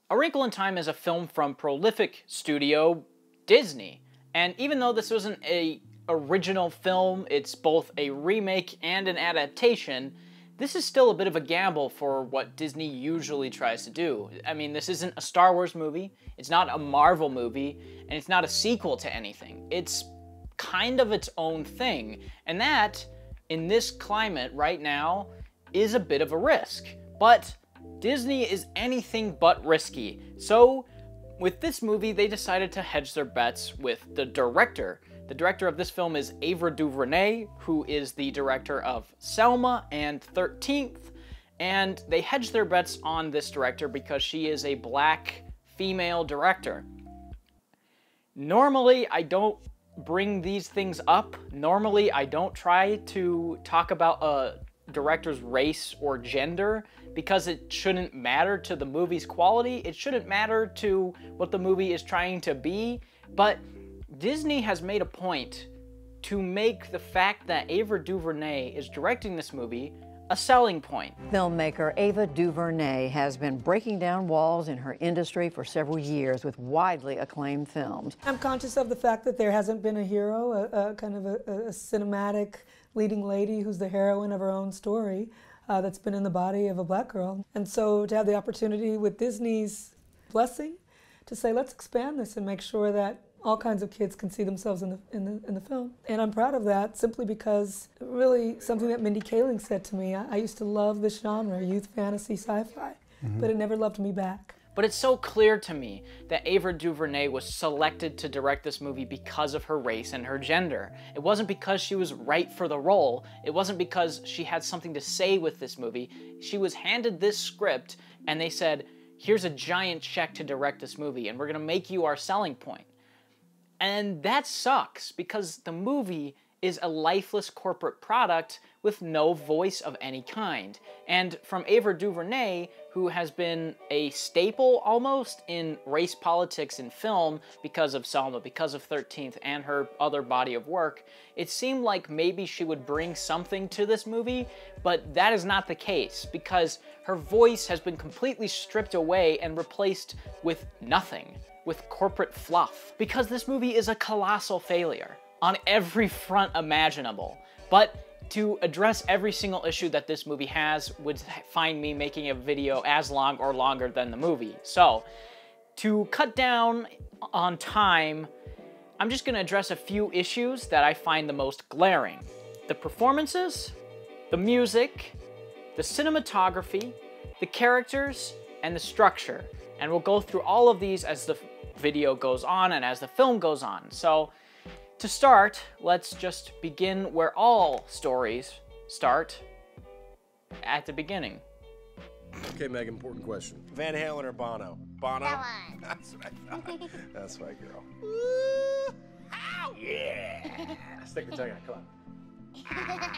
A Wrinkle in Time is a film from prolific studio Disney, and even though this wasn't an original film, it's both a remake and an adaptation, this is still a bit of a gamble for what Disney usually tries to do. I mean, this isn't a Star Wars movie, it's not a Marvel movie, and it's not a sequel to anything. It's kind of its own thing, and that, in this climate right now, is a bit of a risk. But Disney is anything but risky, so with this movie they decided to hedge their bets with the director. The director of this film is Ava Duverney, who is the director of Selma and 13th, and they hedged their bets on this director because she is a black female director. Normally, I don't bring these things up. Normally, I don't try to talk about a director's race or gender because it shouldn't matter to the movie's quality. It shouldn't matter to what the movie is trying to be, but Disney has made a point to make the fact that Ava DuVernay is directing this movie a selling point. Filmmaker Ava DuVernay has been breaking down walls in her industry for several years with widely acclaimed films. I'm conscious of the fact that there hasn't been a hero, a kind of a cinematic leading lady who's the heroine of her own story that's been in the body of a black girl. And so to have the opportunity with Disney's blessing to say, let's expand this and make sure that all kinds of kids can see themselves in the film. And I'm proud of that simply because really something that Mindy Kaling said to me, I used to love this genre, youth fantasy sci-fi, but it never loved me back. But it's so clear to me that Ava DuVernay was selected to direct this movie because of her race and her gender. It wasn't because she was right for the role. It wasn't because she had something to say with this movie. She was handed this script and they said, here's a giant check to direct this movie and we're gonna make you our selling point. And that sucks because the movie is a lifeless corporate product with no voice of any kind. And from Ava DuVernay, who has been a staple almost in race politics in film because of Selma, because of 13th, and her other body of work, it seemed like maybe she would bring something to this movie, but that is not the case because her voice has been completely stripped away and replaced with nothing, with corporate fluff. Because this movie is a colossal failure on every front imaginable. But to address every single issue that this movie has would find me making a video as long or longer than the movie. So, to cut down on time, I'm just gonna address a few issues that I find the most glaring. The performances, the music, the cinematography, the characters, and the structure. And we'll go through all of these as the video goes on and as the film goes on. So, to start, let's just begin where all stories start, at the beginning. Okay, Meg, important question. Van Halen or Bono? Bono? That one. That's what I thought. That's my girl. Ow! Yeah! Stick your tongue out, come on.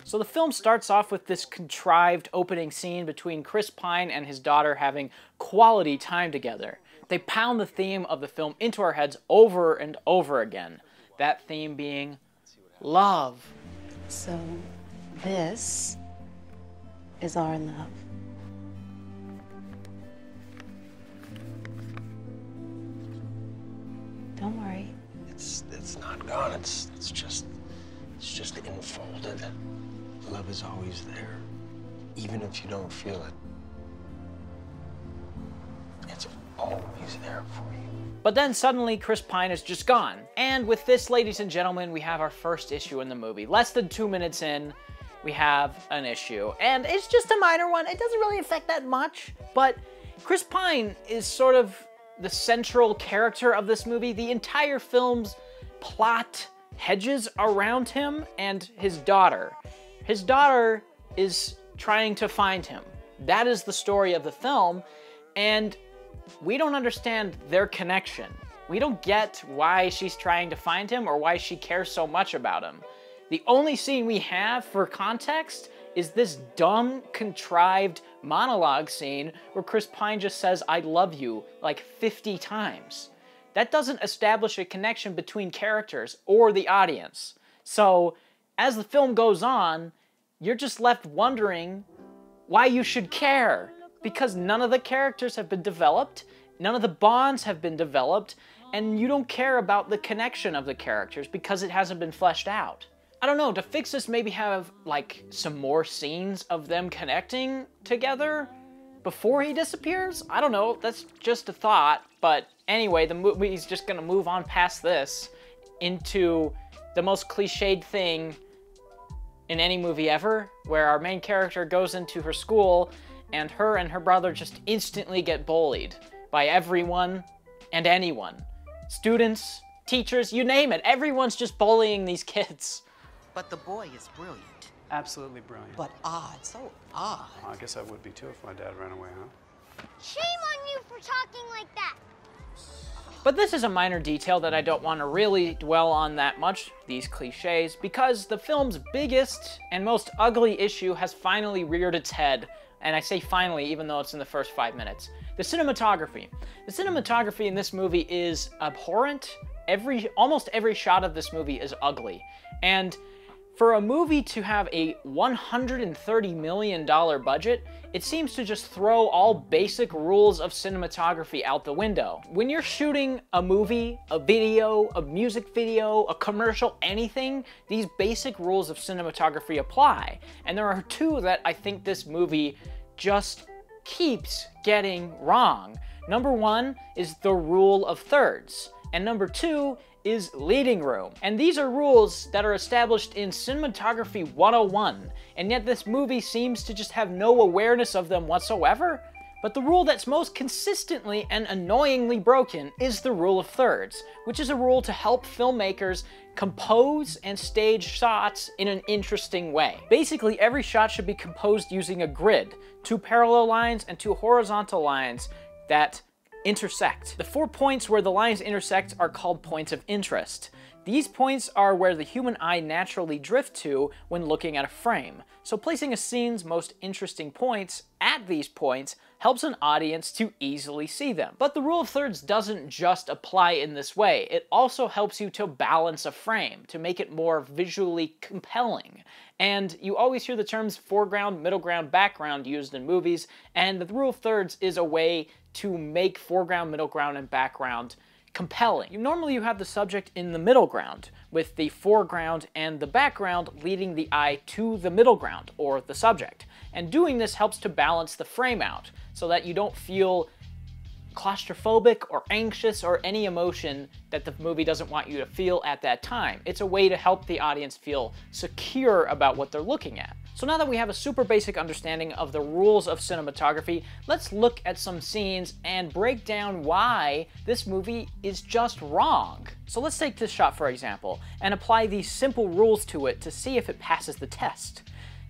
So the film starts off with this contrived opening scene between Chris Pine and his daughter having quality time together. They pound the theme of the film into our heads over and over again. That theme being love. So this is our love. Don't worry. It's not gone. It's just enfolded. Love is always there, even if you don't feel it. It's always there for you. But then suddenly Chris Pine is just gone. And with this, ladies and gentlemen, we have our first issue in the movie. Less than 2 minutes in, we have an issue. And it's just a minor one. It doesn't really affect that much. But Chris Pine is sort of the central character of this movie. The entire film's plot hedges around him and his daughter. His daughter is trying to find him. That is the story of the film. And we don't understand their connection. We don't get why she's trying to find him or why she cares so much about him. The only scene we have for context is this dumb, contrived monologue scene where Chris Pine just says, "I love you," like 50 times. That doesn't establish a connection between characters or the audience. So, as the film goes on, you're just left wondering why you should care. because none of the characters have been developed, none of the bonds have been developed, and you don't care about the connection of the characters because it hasn't been fleshed out. I don't know, to fix this, maybe have, like, some more scenes of them connecting together before he disappears? I don't know, that's just a thought, but anyway, the movie's just gonna move on past this into the most cliched thing in any movie ever, where our main character goes into her school and her brother just instantly get bullied by everyone and anyone. Students, teachers, you name it, everyone's just bullying these kids. But the boy is brilliant. Absolutely brilliant. But odd, so odd. Well, I guess I would be too if my dad ran away, huh? Shame on you for talking like that. But this is a minor detail that I don't want to really dwell on that much, these cliches, because the film's biggest and most ugly issue has finally reared its head. And I say finally, even though it's in the first 5 minutes. The cinematography. The cinematography in this movie is abhorrent. Almost every shot of this movie is ugly. And for a movie to have a $130 million budget, it seems to just throw all basic rules of cinematography out the window. When you're shooting a movie, a video, a music video, a commercial, anything, these basic rules of cinematography apply. And there are two that I think this movie just keeps getting wrong. Number one is the rule of thirds, and number two is leading room. And these are rules that are established in Cinematography 101, and yet this movie seems to just have no awareness of them whatsoever. But the rule that's most consistently and annoyingly broken is the rule of thirds, which is a rule to help filmmakers compose and stage shots in an interesting way. Basically, every shot should be composed using a grid, 2 parallel lines and 2 horizontal lines that intersect. The 4 points where the lines intersect are called points of interest. These points are where the human eye naturally drifts to when looking at a frame. So placing a scene's most interesting points at these points helps an audience to easily see them. But the rule of thirds doesn't just apply in this way. It also helps you to balance a frame, to make it more visually compelling. And you always hear the terms foreground, middle ground, background used in movies, and the rule of thirds is a way to make foreground, middle ground, and background compelling. Normally you have the subject in the middle ground, with the foreground and the background leading the eye to the middle ground, or the subject. And doing this helps to balance the frame out, so that you don't feel claustrophobic or anxious or any emotion that the movie doesn't want you to feel at that time. It's a way to help the audience feel secure about what they're looking at. So now that we have a super basic understanding of the rules of cinematography, let's look at some scenes and break down why this movie is just wrong. So let's take this shot for example, and apply these simple rules to it to see if it passes the test.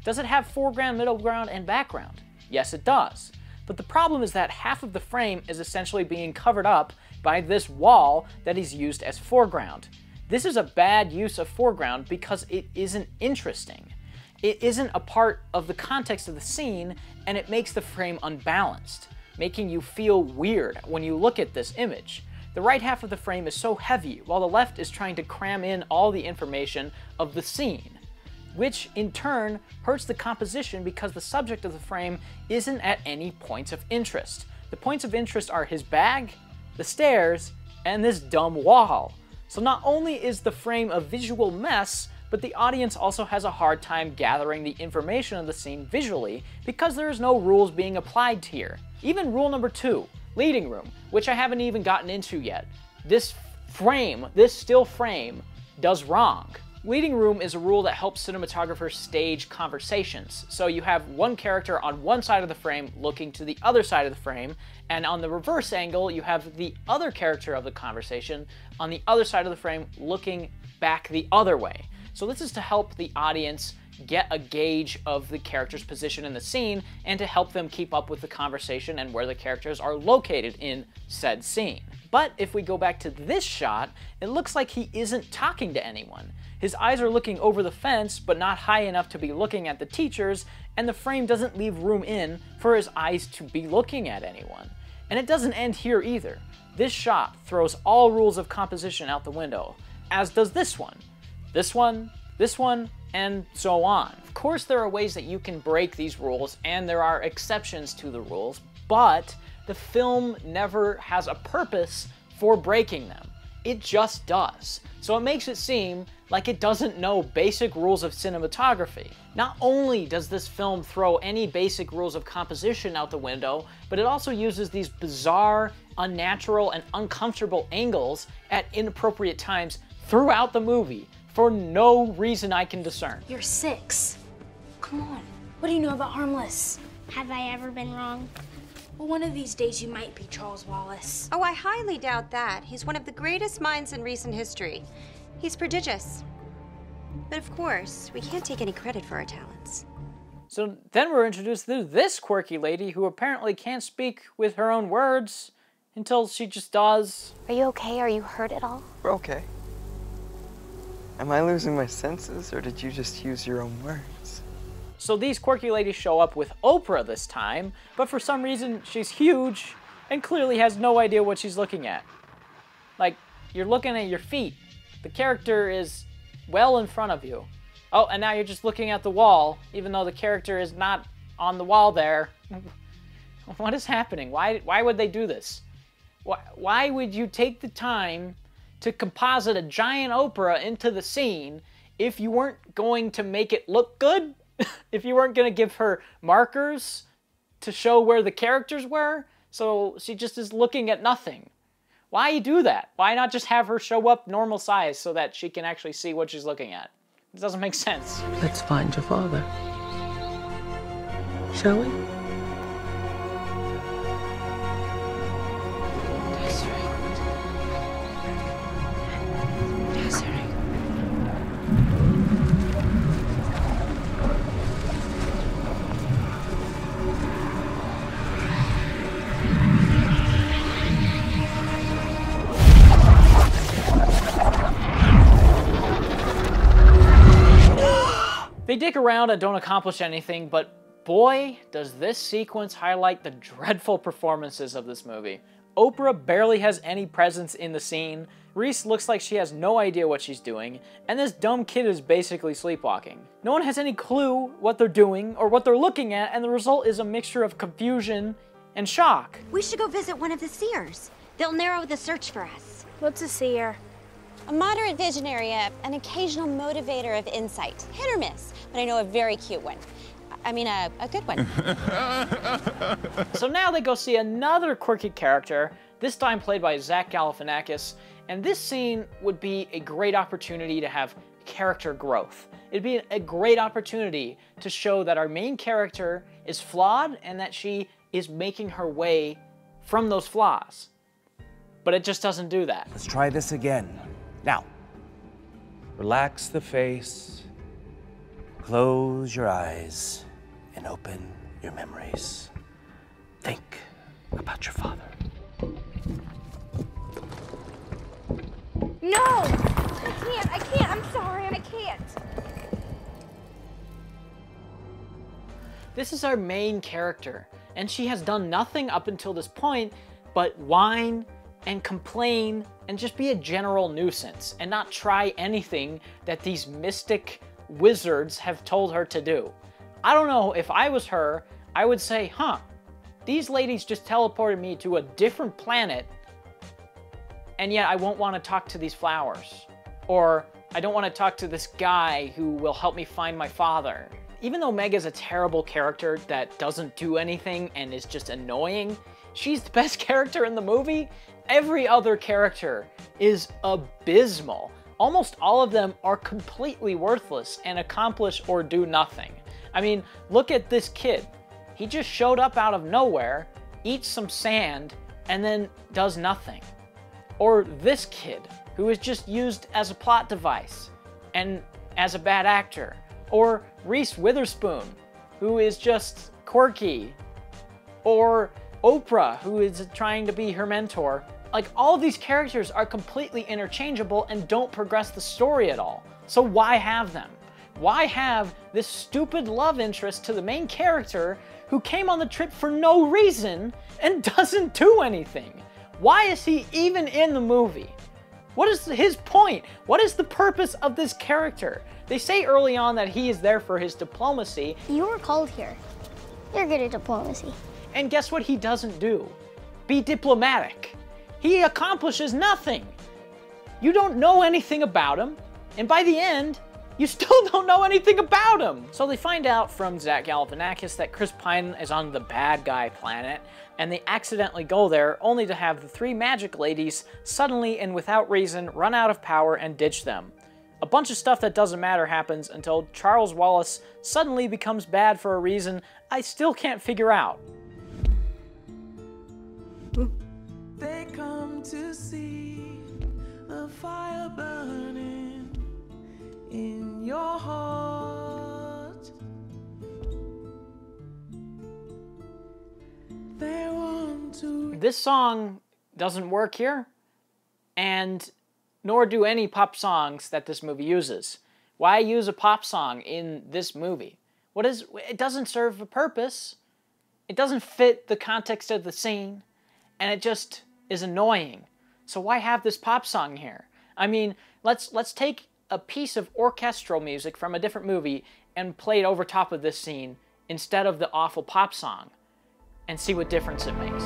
Does it have foreground, middle ground, and background? Yes, it does. But the problem is that half of the frame is essentially being covered up by this wall that is used as foreground. This is a bad use of foreground because it isn't interesting. It isn't a part of the context of the scene, and it makes the frame unbalanced, making you feel weird when you look at this image. The right half of the frame is so heavy, while the left is trying to cram in all the information of the scene, which in turn hurts the composition because the subject of the frame isn't at any points of interest. The points of interest are his bag, the stairs, and this dumb wall. So not only is the frame a visual mess, but the audience also has a hard time gathering the information of the scene visually because there is no rules being applied here. Even rule number 2, leading room, which I haven't even gotten into yet. This frame, this still frame, does wrong. Leading room is a rule that helps cinematographers stage conversations. So you have one character on one side of the frame looking to the other side of the frame, and on the reverse angle, you have the other character of the conversation on the other side of the frame looking back the other way. So this is to help the audience get a gauge of the character's position in the scene and to help them keep up with the conversation and where the characters are located in said scene. But if we go back to this shot, it looks like he isn't talking to anyone. His eyes are looking over the fence, but not high enough to be looking at the teachers, and the frame doesn't leave room in for his eyes to be looking at anyone. And it doesn't end here either. This shot throws all rules of composition out the window, as does this one. This one, and so on. Of course, there are ways that you can break these rules, and there are exceptions to the rules, but the film never has a purpose for breaking them. It just does. So it makes it seem like it doesn't know basic rules of cinematography. Not only does this film throw any basic rules of composition out the window, but it also uses these bizarre, unnatural, and uncomfortable angles at inappropriate times throughout the movie for no reason I can discern. You're 6. Come on. What do you know about Harmless? Have I ever been wrong? Well, one of these days you might be Charles Wallace. Oh, I highly doubt that. He's one of the greatest minds in recent history. He's prodigious. But of course, we can't take any credit for our talents. So then we're introduced to this quirky lady who apparently can't speak with her own words until she just does. Are you okay? Are you hurt at all? We're okay. Am I losing my senses, or did you just use your own words? So these quirky ladies show up with Oprah this time, but for some reason she's huge and clearly has no idea what she's looking at. Like, you're looking at your feet. The character is well in front of you. Oh, and now you're just looking at the wall, even though the character is not on the wall there. What is happening? Why would they do this? Why would you take the time to composite a giant Oprah into the scene if you weren't going to make it look good? If you weren't going to give her markers to show where the characters were? So she just is looking at nothing. Why do that? Why not just have her show up normal size so that she can actually see what she's looking at? It doesn't make sense. Let's find your father. Shall we? They dick around and don't accomplish anything, but boy, does this sequence highlight the dreadful performances of this movie. Oprah barely has any presence in the scene, Reese looks like she has no idea what she's doing, and this dumb kid is basically sleepwalking. No one has any clue what they're doing or what they're looking at, and the result is a mixture of confusion and shock. We should go visit one of the seers. They'll narrow the search for us. What's a seer? A moderate visionary, an occasional motivator of insight. Hit or miss, but I know a very cute one. I mean, a good one. So now they go see another quirky character, this time played by Zach Galifianakis, and this scene would be a great opportunity to have character growth. It'd be a great opportunity to show that our main character is flawed and that she is making her way from those flaws. But it just doesn't do that. Let's try this again. Now, relax the face, close your eyes, and open your memories. Think about your father. No! I can't, I'm sorry, I can't. This is our main character, and she has done nothing up until this point but whine and complain and just be a general nuisance and not try anything that these mystic wizards have told her to do. I don't know, if I was her, I would say, huh, these ladies just teleported me to a different planet, and yet I won't want to talk to these flowers. Or I don't want to talk to this guy who will help me find my father. Even though Meg is a terrible character that doesn't do anything and is just annoying, she's the best character in the movie. Every other character is abysmal. Almost all of them are completely worthless and accomplish or do nothing. I mean, look at this kid. He just showed up out of nowhere, eats some sand, and then does nothing. Or this kid, who is just used as a plot device and as a bad actor. Or Reese Witherspoon, who is just quirky. Or Oprah, who is trying to be her mentor. Like, all of these characters are completely interchangeable and don't progress the story at all. So why have them? Why have this stupid love interest to the main character who came on the trip for no reason and doesn't do anything? Why is he even in the movie? What is his point? What is the purpose of this character? They say early on that he is there for his diplomacy. You were called here. You're good at diplomacy. And guess what he doesn't do? Be diplomatic. He accomplishes nothing. You don't know anything about him, and by the end, you still don't know anything about him. So they find out from Zach Galifianakis that Chris Pine is on the bad guy planet, and they accidentally go there only to have the three magic ladies suddenly and without reason run out of power and ditch them. A bunch of stuff that doesn't matter happens until Charles Wallace suddenly becomes bad for a reason I still can't figure out. They come to see the fire burning in your heart. They want to... This song doesn't work here, and nor do any pop songs that this movie uses. Why use a pop song in this movie? It doesn't serve a purpose. It doesn't fit the context of the scene, and it just is annoying. So why have this pop song here? I mean, let's take a piece of orchestral music from a different movie and play it over top of this scene instead of the awful pop song, and see what difference it makes.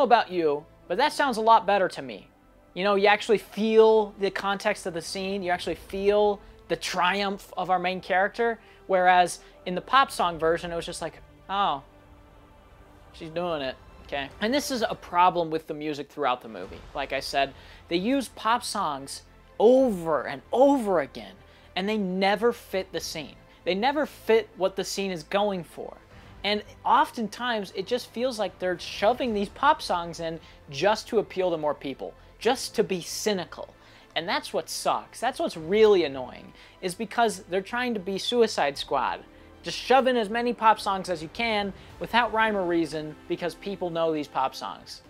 About you, but that sounds a lot better to me. You know, you actually feel the context of the scene, you actually feel the triumph of our main character, whereas in the pop song version, it was just like, oh, she's doing it, okay. And this is a problem with the music throughout the movie. Like I said, they use pop songs over and over again, and they never fit the scene. They never fit what the scene is going for. And oftentimes, it just feels like they're shoving these pop songs in just to appeal to more people, just to be cynical. And that's what sucks. That's what's really annoying, is because they're trying to be Suicide Squad. Just shove in as many pop songs as you can without rhyme or reason because people know these pop songs.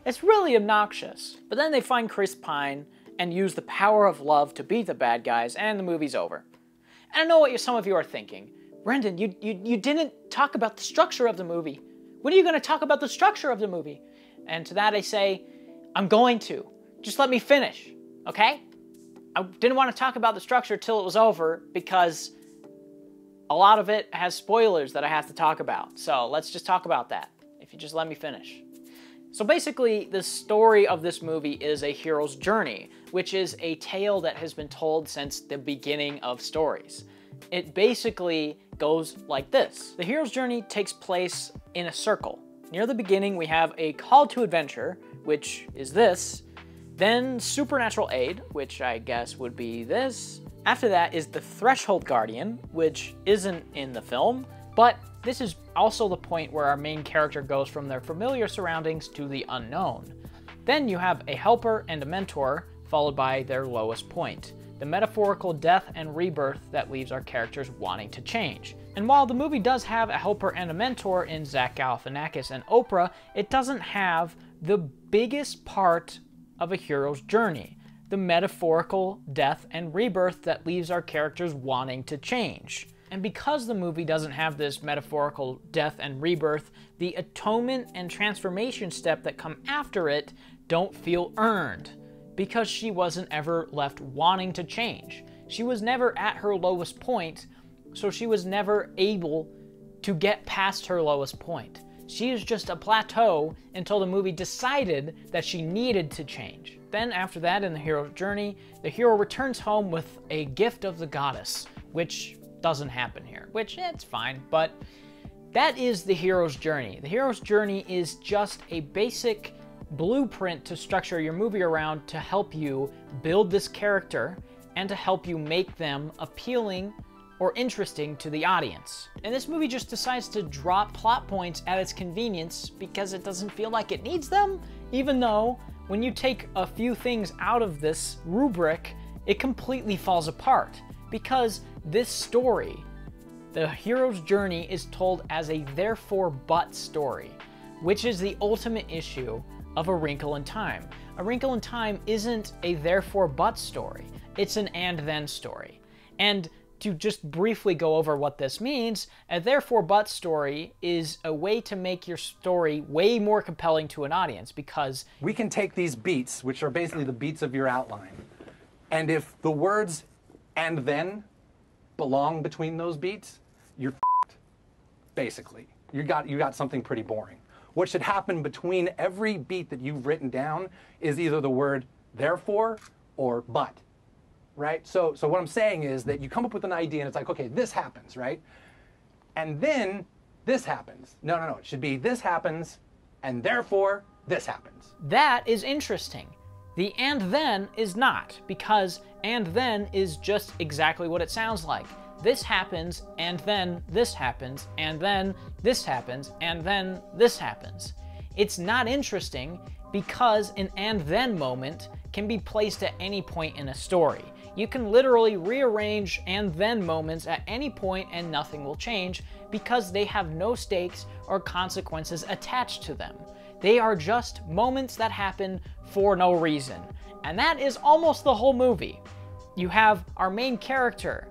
It's really obnoxious. But then they find Chris Pine and use the power of love to beat the bad guys, and the movie's over. And I know what some of you are thinking. Rendan, you didn't talk about the structure of the movie. When are you going to talk about the structure of the movie? And to that I say, I'm going to. Just let me finish, okay? I didn't want to talk about the structure till it was over because a lot of it has spoilers that I have to talk about. So let's just talk about that, if you just let me finish. So basically, the story of this movie is a hero's journey, which is a tale that has been told since the beginning of stories. It basically goes like this. The hero's journey takes place in a circle. Near the beginning, we have a call to adventure, which is this. Then supernatural aid, which I guess would be this. After that is the threshold guardian, which isn't in the film, but this is also the point where our main character goes from their familiar surroundings to the unknown. Then you have a helper and a mentor, followed by their lowest point. The metaphorical death and rebirth that leaves our characters wanting to change. And while the movie does have a helper and a mentor in Zach Galifianakis and Oprah, it doesn't have the biggest part of a hero's journey, the metaphorical death and rebirth that leaves our characters wanting to change. And because the movie doesn't have this metaphorical death and rebirth, the atonement and transformation step that come after it don't feel earned, because she wasn't ever left wanting to change. She was never at her lowest point, so she was never able to get past her lowest point. She is just a plateau until the movie decided that she needed to change. Then after that, in the hero's journey, the hero returns home with a gift of the goddess, which doesn't happen here, which it's fine, but that is the hero's journey. The hero's journey is just a basic blueprint to structure your movie around to help you build this character and to help you make them appealing or interesting to the audience. And this movie just decides to drop plot points at its convenience because it doesn't feel like it needs them, even though when you take a few things out of this rubric, it completely falls apart. Because this story, the hero's journey, is told as a therefore but story. which is the ultimate issue of A Wrinkle in Time. A Wrinkle in Time isn't a therefore but story, it's an and then story. And to just briefly go over what this means, a therefore but story is a way to make your story way more compelling to an audience, because we can take these beats, which are basically the beats of your outline, and if the words and then belong between those beats, you're f***ed, basically. You got something pretty boring. What should happen between every beat that you've written down is either the word therefore or but, right? So what I'm saying is that you come up with an idea and it's like, okay, this happens, right? And then this happens. No, it should be this happens and therefore this happens. That is interesting. The and then is not, because and then is just exactly what it sounds like. This happens, and then this happens, and then this happens, and then this happens. It's not interesting because an and then moment can be placed at any point in a story. You can literally rearrange and then moments at any point and nothing will change because they have no stakes or consequences attached to them. They are just moments that happen for no reason. And that is almost the whole movie. You have our main character,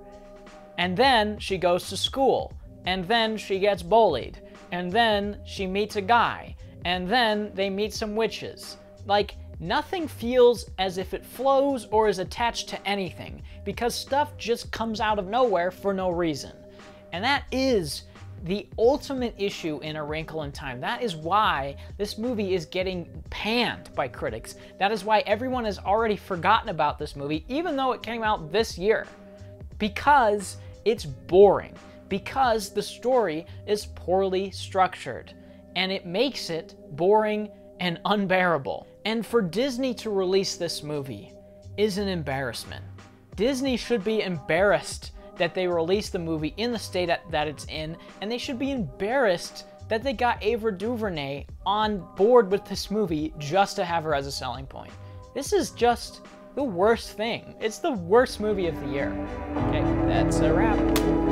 and then she goes to school, and then she gets bullied, and then she meets a guy, and then they meet some witches. Like, nothing feels as if it flows or is attached to anything, because stuff just comes out of nowhere for no reason. And that is the ultimate issue in A Wrinkle in Time. That is why this movie is getting panned by critics. That is why everyone has already forgotten about this movie, even though it came out this year. Because it's boring. Because the story is poorly structured. And it makes it boring and unbearable. And for Disney to release this movie is an embarrassment. Disney should be embarrassed that they released the movie in the state that it's in, and they should be embarrassed that they got Ava Duvernay on board with this movie just to have her as a selling point. This is just the worst thing. It's the worst movie of the year. Okay, that's a wrap.